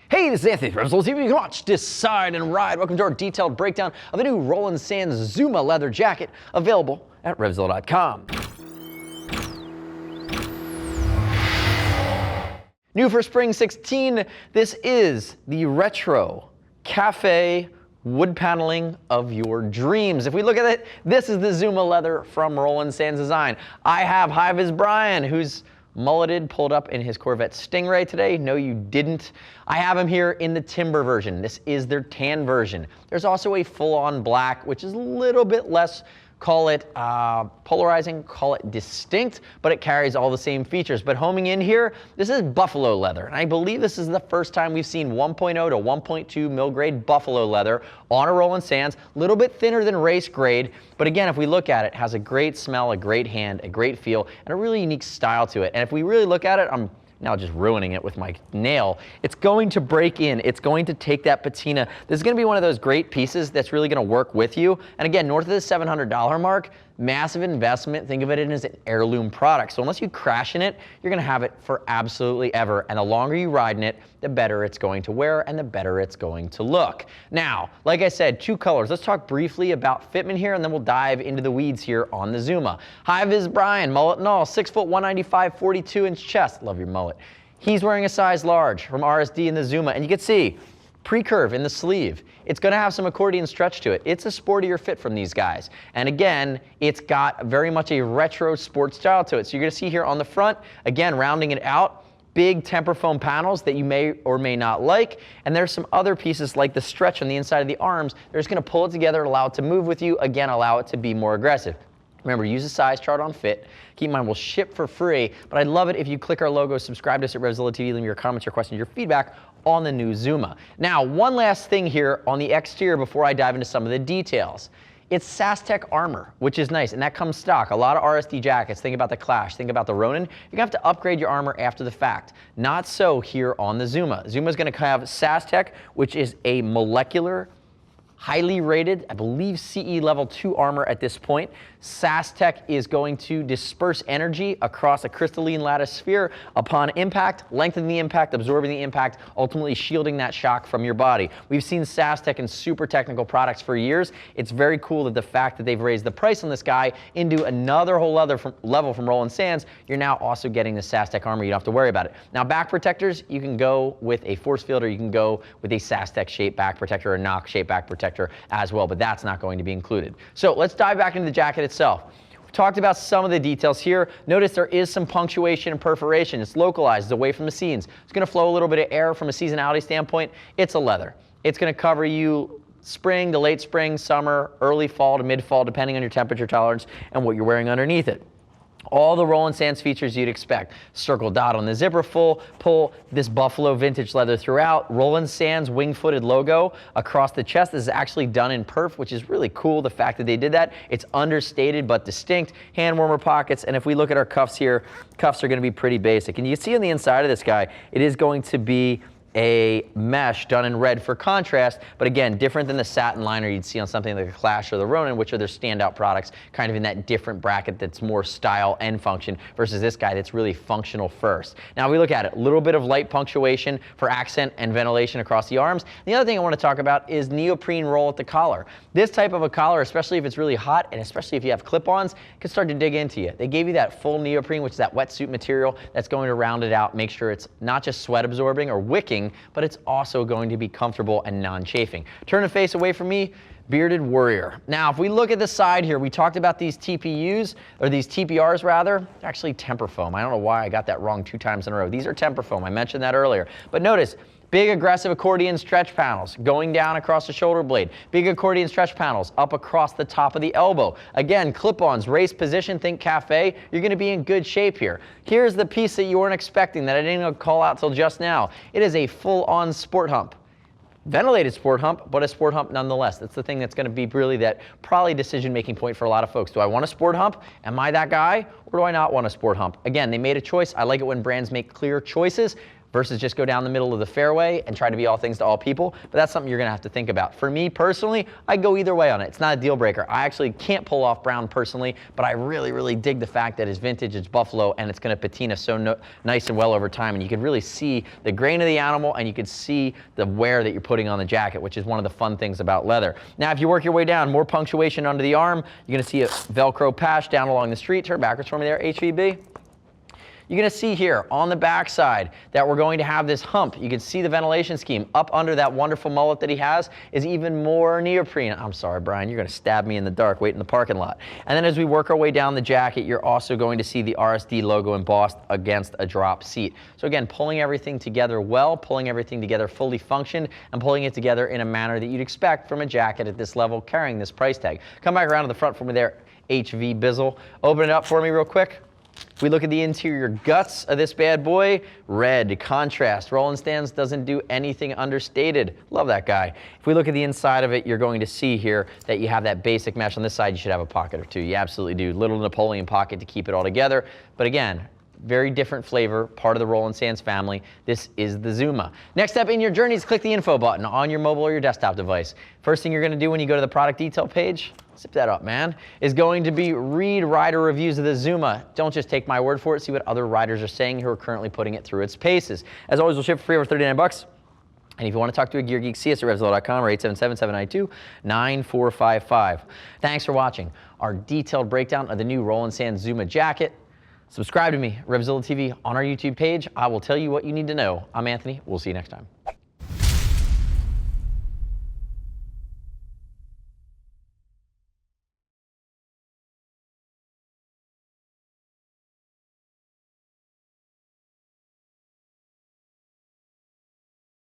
Hey, this is Anthony from RevZilla TV. You can watch, decide, and ride. Welcome to our detailed breakdown of the new Roland Sands Zuma leather jacket, available at RevZilla.com. New for Spring 16, this is the retro cafe wood paneling of your dreams. If we look at it, this is the Zuma leather from Roland Sands design. I have High-Vis Brian, who's mulleted, pulled up in his Corvette Stingray today. No, you didn't. I have him here in the timber version. This is their tan version. There's also a full-on black, which is a little bit less, call it polarizing, call it distinct, but it carries all the same features. But homing in here, this is buffalo leather. And I believe this is the first time we've seen 1.0 to 1.2 mil grade buffalo leather on a Roland Sands, a little bit thinner than race grade. But again, if we look at it, it has a great smell, a great hand, a great feel, and a really unique style to it. And if we really look at it, I'm now just ruining it with my nail. It's going to break in. It's going to take that patina. This is going to be one of those great pieces that's really going to work with you. And again, north of the $700 mark, massive investment. Think of it as an heirloom product. So unless you crash in it, you're going to have it for absolutely ever. And the longer you ride in it, the better it's going to wear and the better it's going to look. Now, like I said, two colors. Let's talk briefly about fitment here, and then we'll dive into the weeds here on the Zuma. High-Vis Brian, mullet and all, 6 foot 195, 42-inch chest. Love your mullet. He's wearing a size large from RSD in the Zuma, and you can see pre-curve in the sleeve. It's going to have some accordion stretch to it. It's a sportier fit from these guys. And again, it's got very much a retro sport style to it. So you're going to see here on the front, again, rounding it out, big temper foam panels that you may or may not like. And there's some other pieces like the stretch on the inside of the arms. They're just going to pull it together, allow it to move with you. Again, allow it to be more aggressive. Remember, use a size chart on fit. Keep in mind, we'll ship for free, but I'd love it if you click our logo, subscribe to us at RevZilla TV, leave me your comments, your questions, your feedback on the new Zuma. Now, one last thing here on the exterior before I dive into some of the details. It's Sass armor, which is nice, and that comes stock. A lot of RSD jackets, think about the Clash, think about the Ronin, you're gonna have to upgrade your armor after the fact. Not so here on the Zuma. Zuma's gonna have Sass, which is a molecular, highly rated, I believe CE level 2 armor at this point. Sass is going to disperse energy across a crystalline lattice sphere upon impact, lengthening the impact, absorbing the impact, ultimately shielding that shock from your body. We've seen Sass in super technical products for years. It's very cool that the fact that they've raised the price on this guy into another whole level from Roland Sands, you're now also getting the Sass armor. You don't have to worry about it. Now, back protectors, you can go with a force field or you can go with a Sass shape back protector or a Knock shape back protector as well, but that's not going to be included. So let's dive back into the jacket itself. We talked about some of the details here. Notice there is some punctuation and perforation. It's localized, it's away from the seams. It's going to flow a little bit of air from a seasonality standpoint. It's a leather. It's going to cover you spring to late spring, summer, early fall to mid fall, depending on your temperature tolerance and what you're wearing underneath it. All the Roland Sands features you'd expect. Circle dot on the zipper pull, this buffalo vintage leather throughout, Roland Sands wing-footed logo across the chest. This is actually done in perf, which is really cool, the fact that they did that. It's understated but distinct. Hand warmer pockets, and if we look at our cuffs here, cuffs are going to be pretty basic. And you can see on the inside of this guy, it is going to be a mesh done in red for contrast, but again, different than the satin liner you'd see on something like the Clash or the Ronin, which are their standout products, kind of in that different bracket that's more style and function versus this guy that's really functional first. Now we look at it, a little bit of light punctuation for accent and ventilation across the arms. The other thing I want to talk about is neoprene roll at the collar. This type of a collar, especially if it's really hot and especially if you have clip-ons, can start to dig into you. They gave you that full neoprene, which is that wetsuit material that's going to round it out, make sure it's not just sweat absorbing or wicking, but it's also going to be comfortable and non-chafing. Turn the face away from me, bearded warrior. Now, if we look at the side here, we talked about these TPUs, or these TPRs rather, they're actually temper foam. I don't know why I got that wrong 2 times in a row. These are temper foam, I mentioned that earlier. But notice, big aggressive accordion stretch panels going down across the shoulder blade. Big accordion stretch panels up across the top of the elbow. Again, clip-ons, race position, think cafe. You're going to be in good shape here. Here's the piece that you weren't expecting that I didn't even call out till just now. It is a full-on sport hump. Ventilated sport hump, but a sport hump nonetheless. That's the thing that's going to be really that probably decision-making point for a lot of folks. Do I want a sport hump? Am I that guy? Or do I not want a sport hump? Again, they made a choice. I like it when brands make clear choices. versus just go down the middle of the fairway and try to be all things to all people. But that's something you're gonna have to think about. For me personally, I go either way on it. It's not a deal breaker. I actually can't pull off brown personally, but I really, really dig the fact that it's vintage, it's buffalo, and it's gonna patina so nice and well over time. And you can really see the grain of the animal, and you can see the wear that you're putting on the jacket, which is one of the fun things about leather. Now, if you work your way down, more punctuation under the arm, you're gonna see a Velcro patch down along the street. Turn backwards for me there, HVB. You're gonna see here on the back side that we're going to have this hump. You can see the ventilation scheme up under that wonderful mullet that he has is even more neoprene. I'm sorry, Brian, you're gonna stab me in the dark, wait in the parking lot. And then as we work our way down the jacket, you're also going to see the RSD logo embossed against a drop seat. So again, pulling everything together well, pulling everything together fully functioned, and pulling it together in a manner that you'd expect from a jacket at this level carrying this price tag. Come back around to the front for me there, HV Bizzle. Open it up for me real quick. If we look at the interior guts of this bad boy, red, contrast. Roland Sands doesn't do anything understated. Love that guy. If we look at the inside of it, you're going to see here that you have that basic mesh. On this side, you should have a pocket or two. You absolutely do. Little Napoleon pocket to keep it all together. But again, very different flavor, part of the Roland Sands family. This is the Zuma. Next step in your journey is click the info button on your mobile or your desktop device. First thing you're gonna do when you go to the product detail page, zip that up, man, is going to be read rider reviews of the Zuma. Don't just take my word for it, see what other riders are saying who are currently putting it through its paces. As always, we'll ship for free over 39 bucks. And if you want to talk to a gear geek, see us at RevZilla.com or 877-792-9455. Thanks for watching our detailed breakdown of the new Roland Sands Zuma jacket. Subscribe to me, RevZilla TV, on our YouTube page. I will tell you what you need to know. I'm Anthony. We'll see you next time.